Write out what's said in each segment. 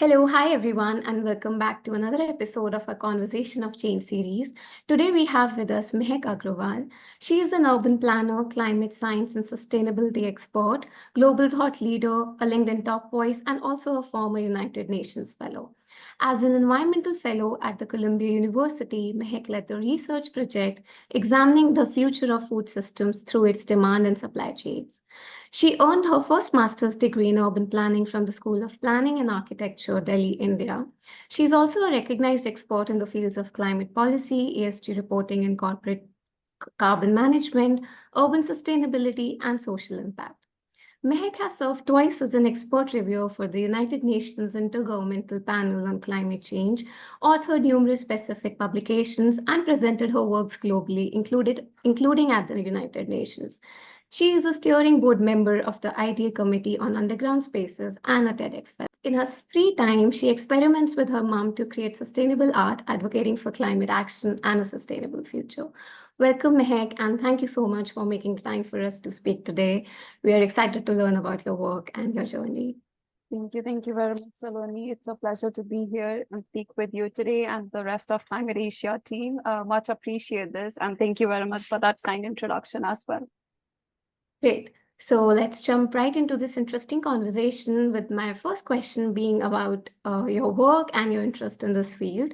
Hello, hi everyone, and welcome back to another episode of our Conversation of Change series. Today we have with us Mahak Agrawal. She is an urban planner, climate science and sustainability expert, global thought leader, a LinkedIn top voice, and also a former United Nations fellow. As an environmental fellow at the Columbia University, Mahak led the research project examining the future of food systems through its demand and supply chains. She earned her first master's degree in urban planning from the School of Planning and Architecture, Delhi, India. She is also a recognized expert in the fields of climate policy, ESG reporting, and corporate carbon management, urban sustainability, and social impact. Mehak has served twice as an expert reviewer for the United Nations Intergovernmental Panel on Climate Change, authored numerous specific publications, and presented her works globally, including at the United Nations. She is a steering board member of the IDA Committee on Underground Spaces and a TEDx fellow. In her free time, she experiments with her mom to create sustainable art, advocating for climate action and a sustainable future. Welcome, Mehak, and thank you so much for making time for us to speak today. We are excited to learn about your work and your journey. Thank you. Thank you very much, Saloni. It's a pleasure to be here and speak with you today and the rest of Climate Asia team. Much appreciate this. And thank you very much for that kind introduction as well. Great. So let's jump right into this interesting conversation with my first question being about your work and your interest in this field.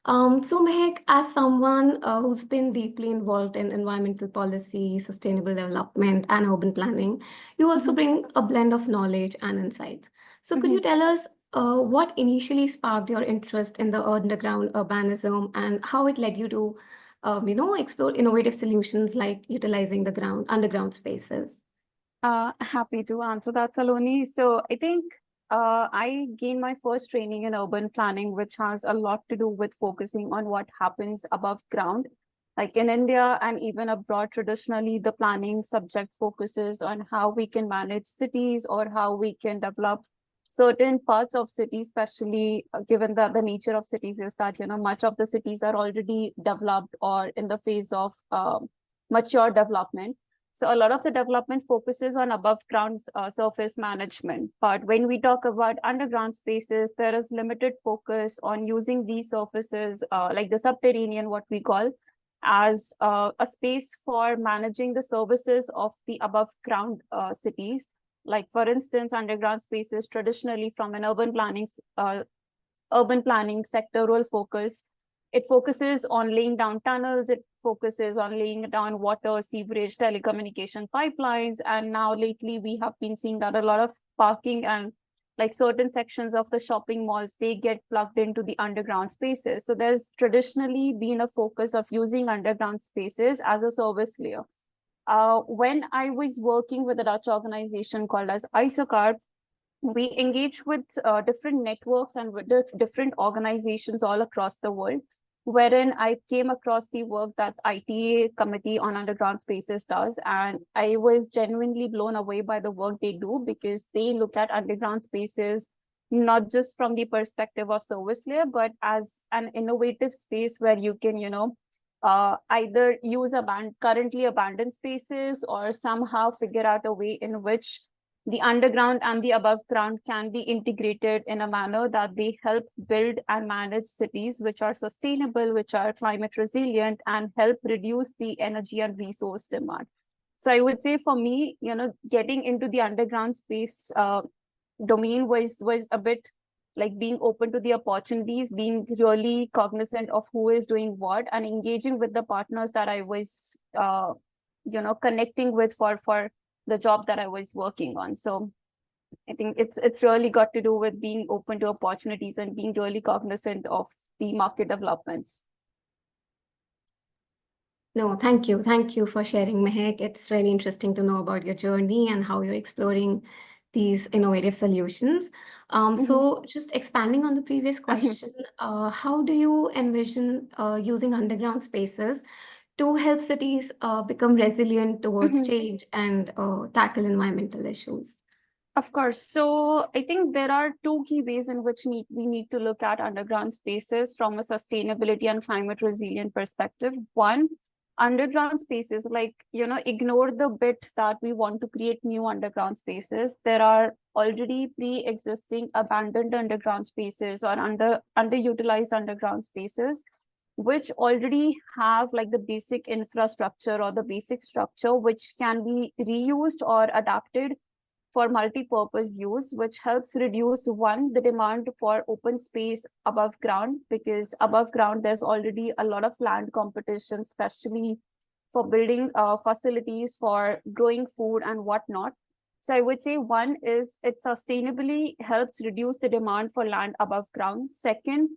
So Mehak, as someone who's been deeply involved in environmental policy, sustainable development, and urban planning, you also bring a blend of knowledge and insights. So could you tell us what initially sparked your interest in the underground urbanism and how it led you to, explore innovative solutions like utilizing the underground spaces? Happy to answer that, Saloni. So I think I gained my first training in urban planning, which has a lot to do with focusing on what happens above ground. Like in India and even abroad, traditionally, the planning subject focuses on how we can manage cities or how we can develop certain parts of cities, especially given that the nature of cities is that, much of the cities are already developed or in the phase of mature development. So a lot of the development focuses on above ground surface management. But when we talk about underground spaces, there is limited focus on using these surfaces, like the subterranean, what we call, as a space for managing the services of the above ground cities. Like, for instance, underground spaces traditionally from an urban planning sectoral focus. It focuses on laying down tunnels, it focuses on laying down water, sewerage, telecommunication pipelines. And now lately we have been seeing that a lot of parking and like certain sections of the shopping malls, they get plugged into the underground spaces. So there's traditionally been a focus of using underground spaces as a service layer. When I was working with a Dutch organization called as ISOCARP, we engage with different networks and with different organizations all across the world, wherein I came across the work that ITA Committee on Underground Spaces does. And I was genuinely blown away by the work they do, because they look at underground spaces not just from the perspective of service layer, but as an innovative space where you can, either use currently abandoned spaces or somehow figure out a way in which the underground and the above ground can be integrated in a manner that they help build and manage cities which are sustainable, which are climate resilient, and help reduce the energy and resource demand. So I would say for me, getting into the underground space domain was a bit like being open to the opportunities, being really cognizant of who is doing what, and engaging with the partners that I was, connecting with for the job that I was working on. So I think it's really got to do with being open to opportunities and being really cognizant of the market developments. No, thank you. Thank you for sharing, Mehak. It's really interesting to know about your journey and how you're exploring these innovative solutions. So just expanding on the previous question, how do you envision using underground spaces to help cities become resilient towards change and tackle environmental issues? Of course. So I think there are two key ways in which we need to look at underground spaces from a sustainability and climate resilient perspective. One underground spaces, like, ignore the bit that we want to create new underground spaces. There are already pre-existing abandoned underground spaces or underutilized underground spaces, which already have like the basic infrastructure or the basic structure, which can be reused or adapted for multi-purpose use, which helps reduce, one, the demand for open space above ground, because above ground there's already a lot of land competition, especially for building facilities for growing food and whatnot. So I would say, one is it sustainably helps reduce the demand for land above ground. Second,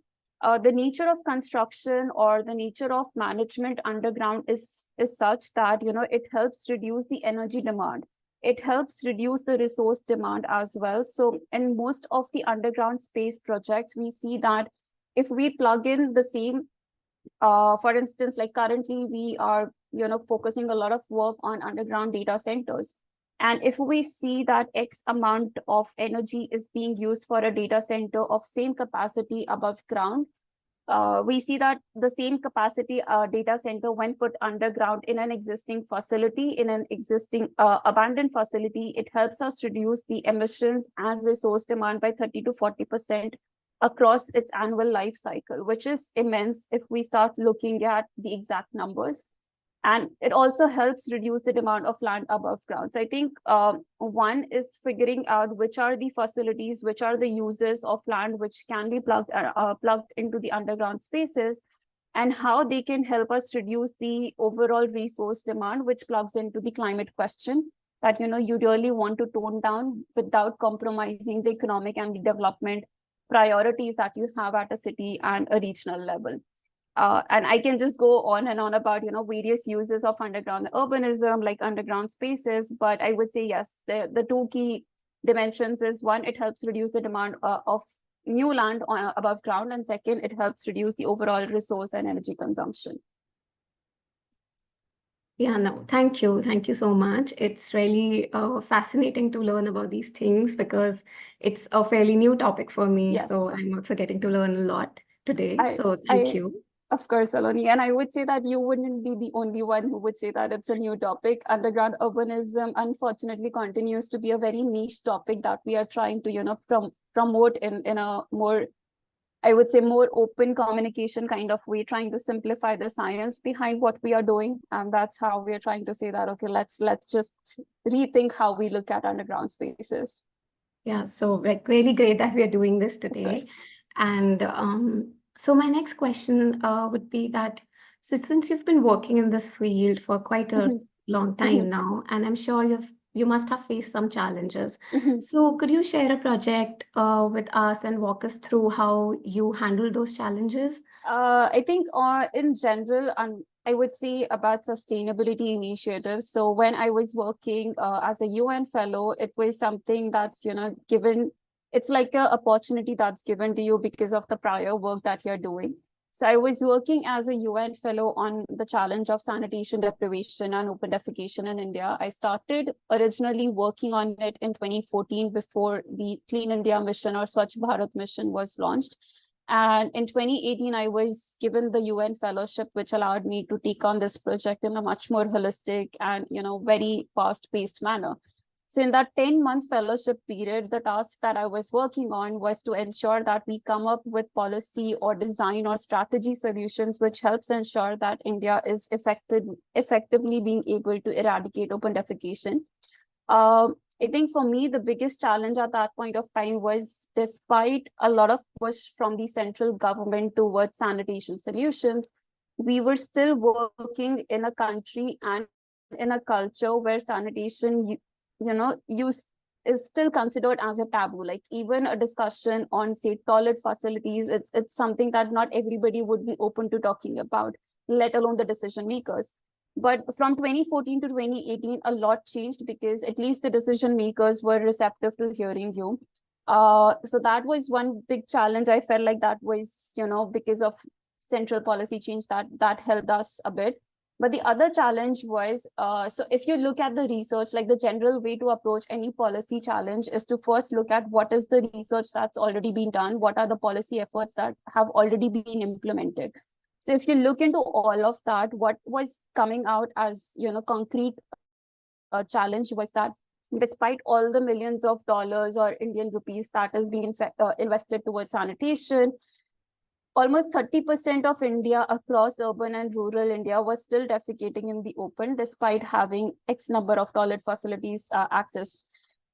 the nature of construction or the nature of management underground is such that it helps reduce the energy demand. It helps reduce the resource demand as well. So in most of the underground space projects, we see that if we plug in the same, for instance, like currently we are focusing a lot of work on underground data centers. And if we see that X amount of energy is being used for a data center of same capacity above ground, we see that the same capacity data center, when put underground in an existing facility, in an existing abandoned facility, it helps us reduce the emissions and resource demand by 30 to 40% across its annual life cycle, which is immense if we start looking at the exact numbers. And it also helps reduce the demand of land above ground. So I think one is figuring out which are the facilities, which are the uses of land which can be plugged into the underground spaces, and how they can help us reduce the overall resource demand, which plugs into the climate question that you really want to tone down without compromising the economic and the development priorities that you have at a city and a regional level. And I can just go on and on about various uses of underground urbanism, like underground spaces. But I would say, yes, the two key dimensions is, one, it helps reduce the demand of new land above ground, and second, it helps reduce the overall resource and energy consumption. Yeah, no, thank you. Thank you so much. It's really fascinating to learn about these things because it's a fairly new topic for me. So Yes, I'm also getting to learn a lot today. I So thank I you. of course, Saloni. And I would say that you wouldn't be the only one who would say that it's a new topic. Underground urbanism, unfortunately, continues to be a very niche topic that we are trying to, promote in a more, I would say, more open communication kind of way, trying to simplify the science behind what we are doing. And that's how we are trying to say that, okay, let's just rethink how we look at underground spaces. Yeah, so like really great that we are doing this Of today. course. And so my next question would be that, so since you've been working in this field for quite a Mhm, long time mhm, now, and I'm sure you must have faced some challenges. mhm. So could you share a project with us and walk us through how you handle those challenges? I think in general, I would say about sustainability initiatives. So when I was working as a UN fellow, it was something that's, given, it's like a opportunity that's given to you because of the prior work that you're doing. So I was working as a UN fellow on the challenge of sanitation deprivation and open defecation in India. I started originally working on it in 2014 before the Clean India mission or Swachh Bharat mission was launched. And in 2018, I was given the UN fellowship, which allowed me to take on this project in a much more holistic and, very fast-paced manner. So in that 10-month fellowship period, the task that I was working on was to ensure that we come up with policy or design or strategy solutions, which helps ensure that India is effectively being able to eradicate open defecation. I think for me, the biggest challenge at that point of time was, despite a lot of push from the central government towards sanitation solutions, we were still working in a country and in a culture where sanitation, use is still considered as a taboo. Like even a discussion on, say, toilet facilities, it's something that not everybody would be open to talking about, let alone the decision makers. But from 2014 to 2018, a lot changed because at least the decision makers were receptive to hearing you. So that was one big challenge. I felt like that was, because of central policy change that helped us a bit. But the other challenge was, so if you look at the research, like the general way to approach any policy challenge is to first look at what is the research that's already been done, what are the policy efforts that have already been implemented. So if you look into all of that, what was coming out as, concrete challenge was that despite all the millions of dollars or Indian rupees that is being invested towards sanitation, almost 30% of India across urban and rural India was still defecating in the open, despite having X number of toilet facilities accessed.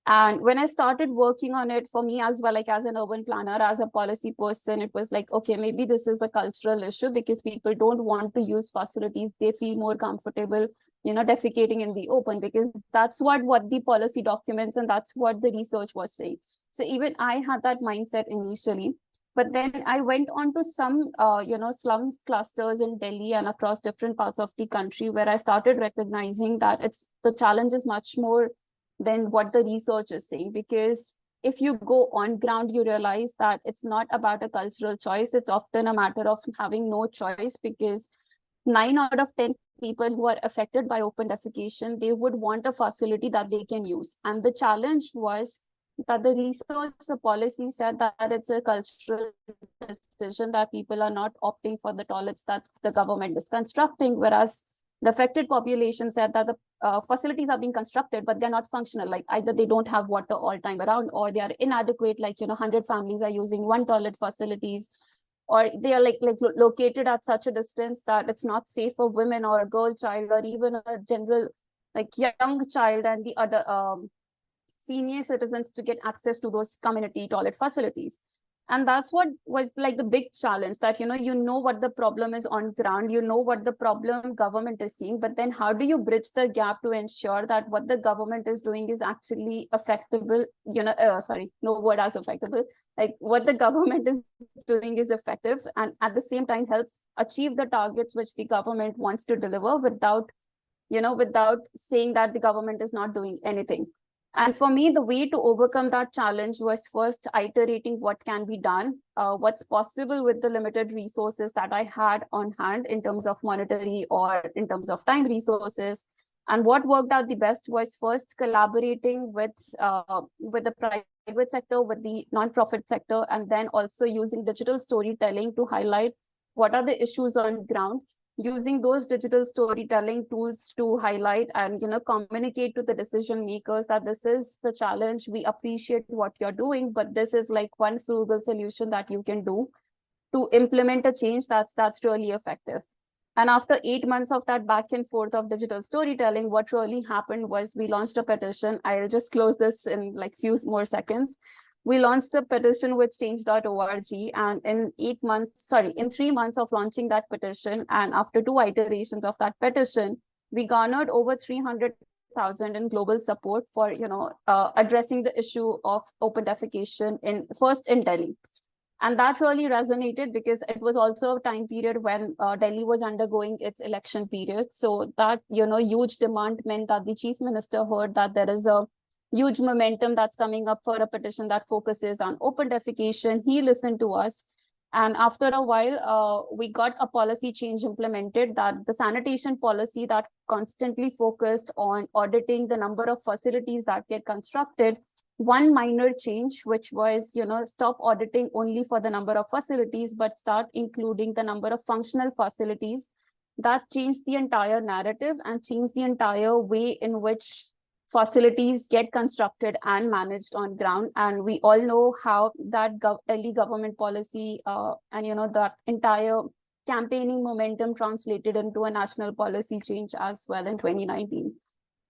And when I started working on it, for me as well, like as an urban planner, as a policy person, it was like, okay, maybe this is a cultural issue because people don't want to use facilities. They feel more comfortable, defecating in the open, because that's what the policy documents and that's what the research was saying. So even I had that mindset initially. But then I went on to some, slums clusters in Delhi and across different parts of the country, where I started recognizing that the challenge is much more than what the research is saying. Because if you go on ground, you realize that it's not about a cultural choice. It's often a matter of having no choice, because 9 out of 10 people who are affected by open defecation, they would want a facility that they can use. And the challenge was that the research, the policy said that it's a cultural decision, that people are not opting for the toilets that the government is constructing, whereas the affected population said that the facilities are being constructed, but they're not functional. Like either they don't have water all time around, or they are inadequate, like 100 families are using one toilet facilities, or they are like located at such a distance that it's not safe for women or a girl child or even a general like young child and the other senior citizens to get access to those community toilet facilities. And that's what was like the big challenge, that what the problem is on ground, what the problem government is seeing, but then how do you bridge the gap to ensure that what the government is doing is actually effectable, no word as effectable, like what the government is doing is effective, and at the same time helps achieve the targets which the government wants to deliver, without saying that the government is not doing anything. And for me, the way to overcome that challenge was first iterating what can be done, what's possible with the limited resources that I had on hand in terms of monetary or in terms of time resources. And what worked out the best was first collaborating with the private sector, with the nonprofit sector, and then also using digital storytelling to highlight what are the issues on ground, using those digital storytelling tools to highlight and communicate to the decision makers that this is the challenge, we appreciate what you're doing, but this is like one frugal solution that you can do to implement a change that's really effective. And after 8 months of that back and forth of digital storytelling, what really happened was we launched a petition. I'll just close this in like few more seconds. We launched a petition with change.org, and in 3 months of launching that petition, and after 2 iterations of that petition, we garnered over 300,000 in global support for addressing the issue of open defecation in Delhi. And that really resonated because it was also a time period when Delhi was undergoing its election period. So that huge demand meant that the chief minister heard that there is a huge momentum that's coming up for a petition that focuses on open defecation. He listened to us. And after a while, we got a policy change implemented, that the sanitation policy that constantly focused on auditing the number of facilities that get constructed. One minor change, which was, stop auditing only for the number of facilities, but start including the number of functional facilities. That changed the entire narrative and changed the entire way in which facilities get constructed and managed on ground. And we all know how that Delhi government policy and that entire campaigning momentum translated into a national policy change as well in 2019.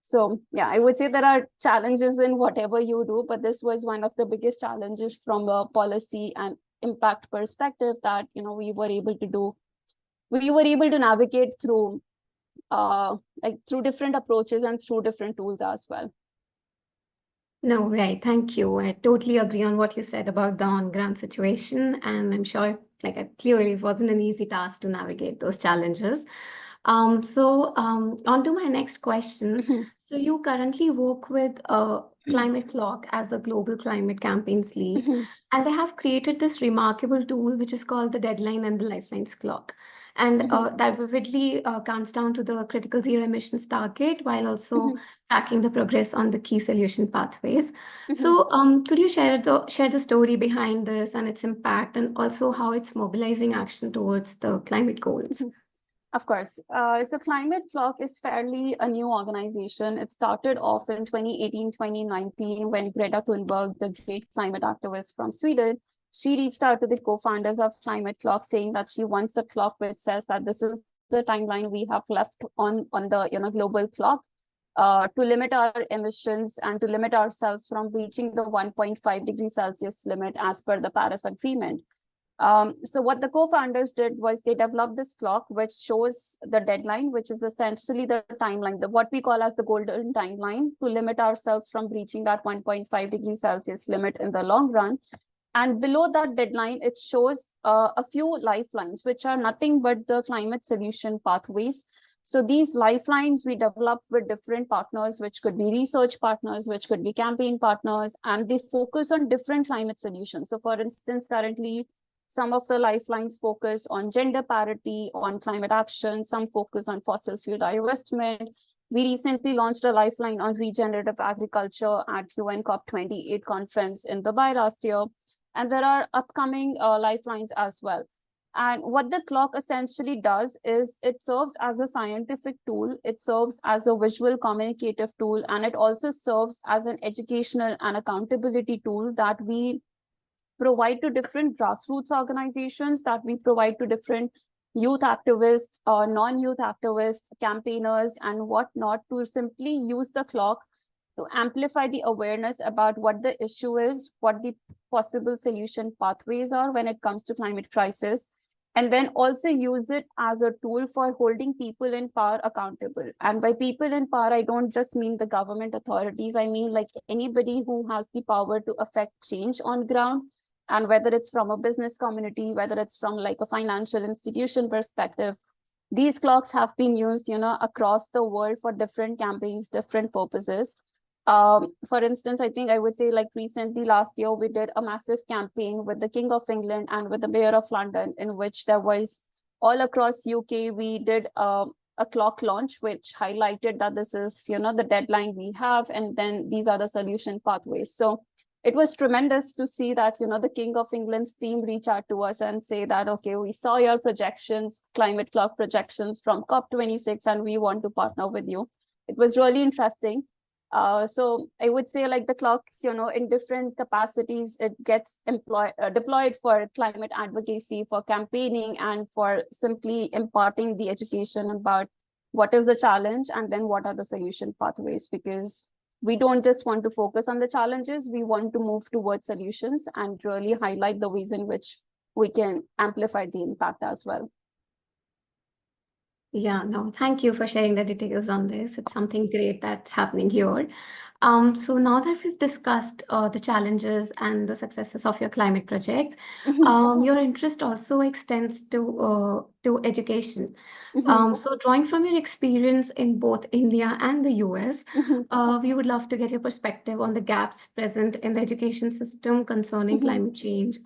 So yeah, I would say there are challenges in whatever you do, but this was one of the biggest challenges from a policy and impact perspective that we were able to do. We were able to navigate through through different approaches and through different tools as well. No, right. Thank you. I totally agree on what you said about the on-ground situation, and I'm sure, clearly, it wasn't an easy task to navigate those challenges. On to my next question. So you currently work with Climate Clock as a global climate campaigns lead, and they have created this remarkable tool which is called the Deadline and the Lifelines Clock. And that vividly counts down to the critical zero emissions target while also tracking the progress on the key solution pathways. Mhm. So, could you share the story behind this and its impact, and also how it's mobilizing action towards the climate goals? Mhm. Of course. So Climate Clock is fairly a new organization. It started off in 2018, 2019, when Greta Thunberg, the great climate activist from Sweden, she reached out to the co-founders of Climate Clock saying that she wants a clock which says that this is the timeline we have left on the global clock to limit our emissions and to limit ourselves from reaching the 1.5 degrees Celsius limit as per the Paris Agreement. So what the co-founders did was they developed this clock which shows the deadline, which is essentially the timeline, what we call as the golden timeline to limit ourselves from reaching that 1.5 degrees Celsius limit in the long run. And below that deadline, it shows a few lifelines, which are nothing but the climate solution pathways. So these lifelines we developed with different partners, which could be research partners, which could be campaign partners, and they focus on different climate solutions. So for instance, currently, some of the lifelines focus on gender parity, on climate action, some focus on fossil fuel divestment. We recently launched a lifeline on regenerative agriculture at UN COP28 conference in Dubai last year. And there are upcoming lifelines as well. And what the clock essentially does is it serves as a scientific tool, it serves as a visual communicative tool, and it also serves as an educational and accountability tool that we provide to different grassroots organizations, that we provide to different youth activists, non-youth activists, campaigners, and whatnot, to simply use the clock to amplify the awareness about what the issue is, what the possible solution pathways are when it comes to climate crisis, and then also use it as a tool for holding people in power accountable. And by people in power, I don't just mean the government authorities, I mean like anybody who has the power to affect change on ground. And whether it's from a business community, whether it's from like a financial institution perspective, these clocks have been used, across the world for different campaigns, different purposes. For instance, I think I would say like recently last year, we did a massive campaign with the King of England and with the Mayor of London, in which there was all across UK, we did a clock launch, which highlighted that this is, the deadline we have, and then these are the solution pathways. So it was tremendous to see that, the King of England's team reach out to us and say that, okay, we saw your projections, climate clock projections from COP26, and we want to partner with you. It was really interesting. So I would say like the clock, in different capacities, it gets deployed for climate advocacy, for campaigning, and for simply imparting the education about what is the challenge and then what are the solution pathways, because we don't just want to focus on the challenges, we want to move towards solutions and really highlight the ways in which we can amplify the impact as well. Yeah, no, thank you for sharing the details on this. It's something great that's happening here. So now that we've discussed the challenges and the successes of your climate projects, your interest also extends to education. So drawing from your experience in both India and the US, we would love to get your perspective on the gaps present in the education system concerning climate change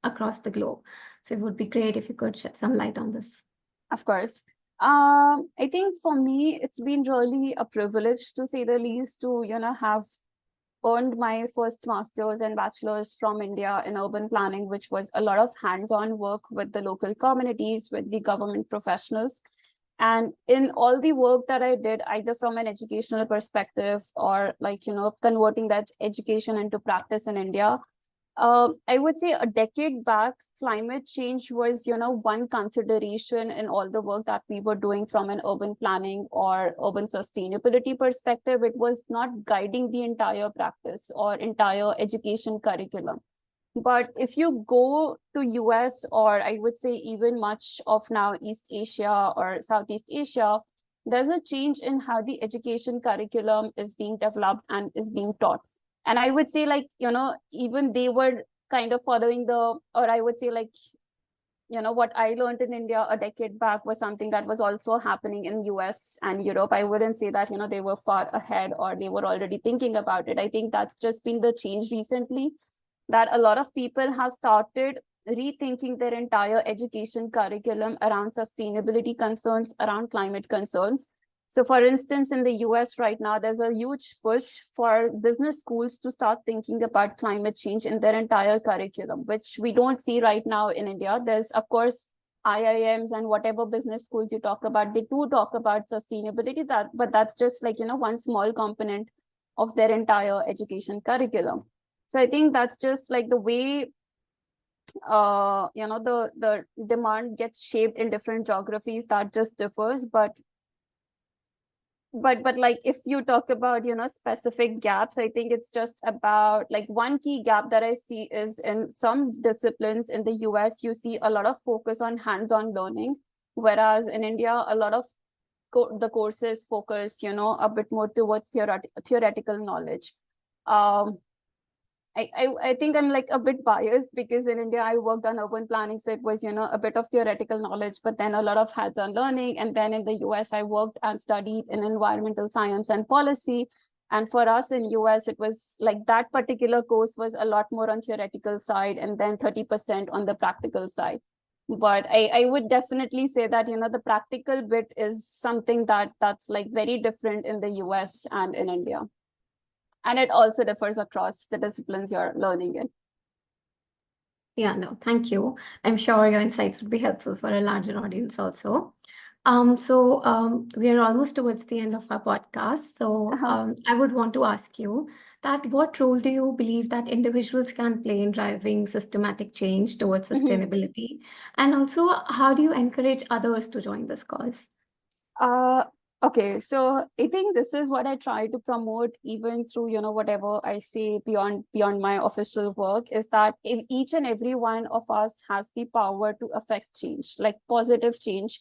across the globe. So it would be great if you could shed some light on this. Of course. I think for me, it's been really a privilege, to say the least, to, have earned my first master's and bachelor's from India in urban planning, which was a lot of hands-on work with the local communities, with the government professionals. And in all the work that I did, either from an educational perspective or like, converting that education into practice in India, I would say a decade back, climate change was, one consideration in all the work that we were doing from an urban planning or urban sustainability perspective. It was not guiding the entire practice or entire education curriculum. But if you go to US, or I would say even much of now East Asia or Southeast Asia, there's a change in how the education curriculum is being developed and is being taught. And I would say like, even they were kind of following or I would say like, what I learned in India a decade back was something that was also happening in US and Europe. I wouldn't say that, they were far ahead or they were already thinking about it. I think that's just been the change recently, that a lot of people have started rethinking their entire education curriculum around sustainability concerns, around climate concerns. So for instance, in the US right now, there's a huge push for business schools to start thinking about climate change in their entire curriculum, which we don't see right now in India. There's, of course, IIMs and whatever business schools you talk about, they do talk about sustainability, but that's just like, one small component of their entire education curriculum. So I think that's just like the way the demand gets shaped in different geographies, that just differs. But like if you talk about specific gaps, I think it's just about like one key gap that I see is in some disciplines in the US you see a lot of focus on hands-on learning, whereas in India a lot of the courses focus a bit more towards theoretical knowledge. I think I'm like a bit biased because in India I worked on urban planning, so it was a bit of theoretical knowledge, but then a lot of hands-on learning. And then in the US I worked and studied in environmental science and policy, and for us in US it was like that particular course was a lot more on theoretical side and then 30% on the practical side. But I would definitely say that the practical bit is something that's like very different in the US and in India. And it also differs across the disciplines you're learning in. Yeah, no, thank you. I'm sure your insights would be helpful for a larger audience also. We are almost towards the end of our podcast. So I would want to ask you that what role do you believe that individuals can play in driving systematic change towards sustainability? And also, how do you encourage others to join this cause? Okay, so I think this is what I try to promote even through, whatever I say beyond my official work, is that if each and every one of us has the power to affect change, like positive change.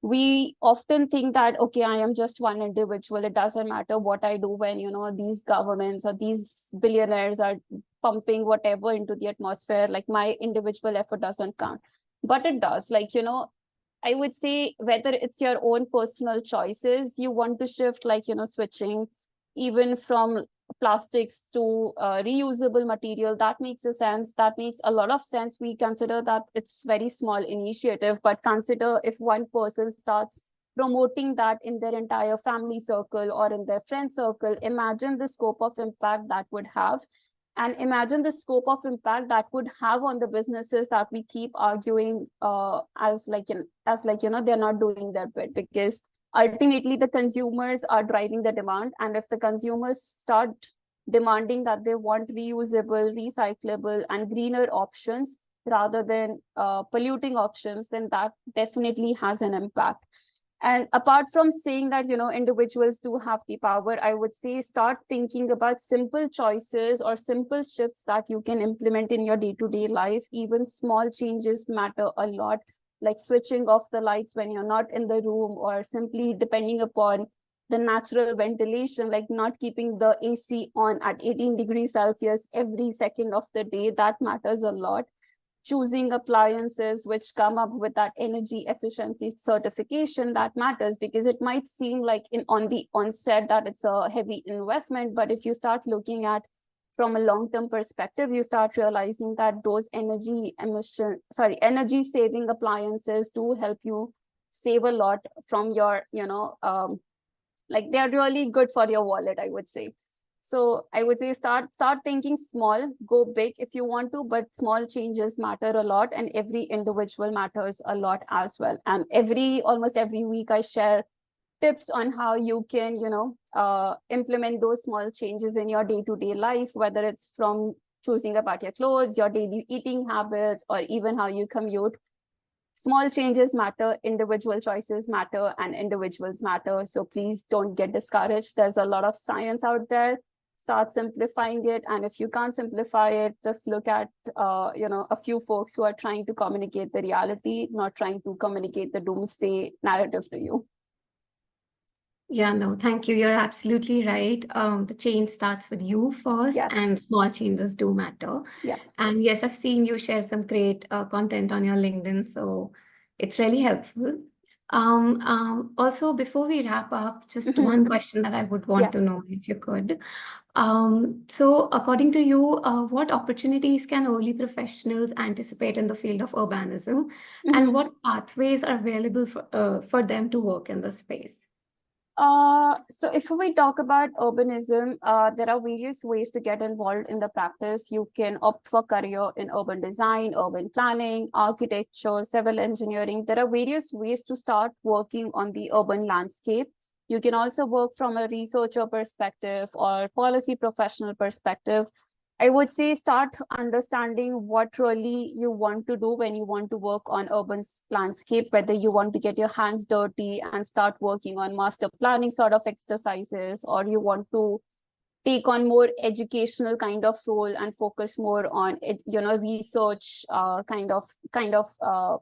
We often think that, okay, I am just one individual. It doesn't matter what I do when, these governments or these billionaires are pumping whatever into the atmosphere, like my individual effort doesn't count. But it does, like, I would say whether it's your own personal choices, you want to shift, like, switching even from plastics to reusable material, that makes a sense. That makes a lot of sense. We consider that it's very small initiative, but consider if one person starts promoting that in their entire family circle or in their friend circle, imagine the scope of impact that would have. And imagine the scope of impact that would have on the businesses that we keep arguing as they're not doing their bit, because ultimately the consumers are driving the demand. And if the consumers start demanding that they want reusable, recyclable and greener options rather than polluting options, then that definitely has an impact. And apart from saying that, individuals do have the power, I would say start thinking about simple choices or simple shifts that you can implement in your day-to-day life. Even small changes matter a lot, like switching off the lights when you're not in the room, or simply depending upon the natural ventilation, like not keeping the AC on at 18 degrees Celsius every second of the day. That matters a lot. Choosing appliances which come up with that energy efficiency certification, that matters, because it might seem like on the onset that it's a heavy investment, but if you start looking at from a long-term perspective, you start realizing that those energy saving appliances do help you save a lot from your like they're really good for your wallet, I would say. So I would say start thinking small, go big if you want to, but small changes matter a lot, and every individual matters a lot as well. And almost every week I share tips on how you can, implement those small changes in your day-to-day life, whether it's from choosing about your clothes, your daily eating habits, or even how you commute. Small changes matter, individual choices matter, and individuals matter. So please don't get discouraged. There's a lot of science out there. Start simplifying it. And if you can't simplify it, just look at, a few folks who are trying to communicate the reality, not trying to communicate the doomsday narrative to you. Yeah, no, thank you. You're absolutely right. The change starts with you first, Yes. and small changes do matter. Yes. And yes, I've seen you share some great content on your LinkedIn, so it's really helpful. Also, before we wrap up, just one question that I would want to Yes. know if you could. So according to you, what opportunities can early professionals anticipate in the field of urbanism, and what pathways are available for them to work in the space? So if we talk about urbanism, there are various ways to get involved in the practice. You can opt for career in urban design, urban planning, architecture, civil engineering. There are various ways to start working on the urban landscape. You can also work from a researcher perspective or policy professional perspective. I would say start understanding what really you want to do when you want to work on urban landscape, whether you want to get your hands dirty and start working on master planning sort of exercises, or you want to take on more educational kind of role and focus more on research kind of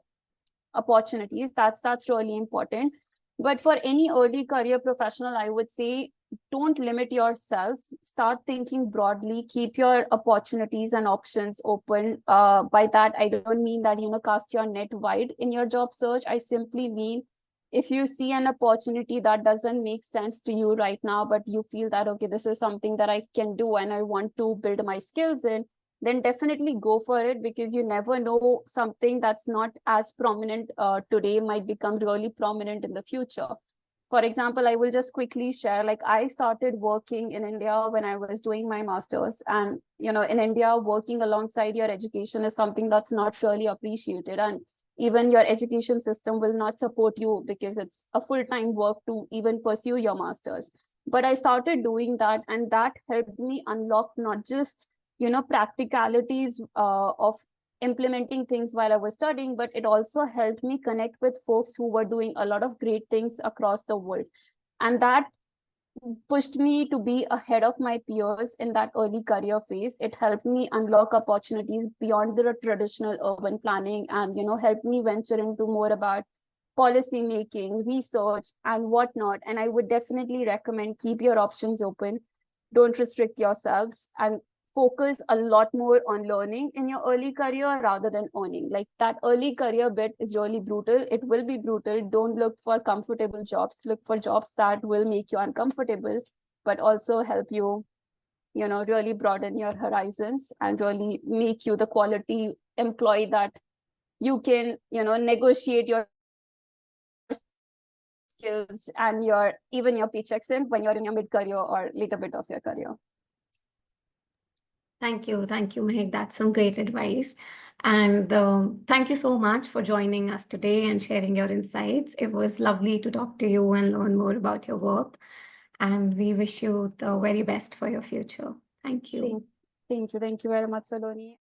opportunities. That's really important. But for any early career professional, I would say don't limit yourselves. Start thinking broadly. Keep your opportunities and options open. By that, I don't mean that cast your net wide in your job search. I simply mean if you see an opportunity that doesn't make sense to you right now, but you feel that okay, this is something that I can do and I want to build my skills in, then definitely go for it, because you never know, something that's not as prominent today might become really prominent in the future. For example, I will just quickly share, like I started working in India when I was doing my master's, and in India, working alongside your education is something that's not really appreciated, and even your education system will not support you because it's a full-time work to even pursue your master's. But I started doing that, and that helped me unlock not just practicalities of implementing things while I was studying, but it also helped me connect with folks who were doing a lot of great things across the world. And that pushed me to be ahead of my peers in that early career phase. It helped me unlock opportunities beyond the traditional urban planning, and helped me venture into more about policy making, research, and whatnot. And I would definitely recommend keep your options open. Don't restrict yourselves, and focus a lot more on learning in your early career rather than earning. Like that early career bit is really brutal. It will be brutal. Don't look for comfortable jobs. Look for jobs that will make you uncomfortable, but also help you, really broaden your horizons and really make you the quality employee that you can, negotiate your skills and even your paychecks in when you're in your mid-career or later bit of your career. Thank you, Mahek. That's some great advice. And thank you so much for joining us today and sharing your insights. It was lovely to talk to you and learn more about your work. And we wish you the very best for your future. Thank you. Thank you very much, Saloni.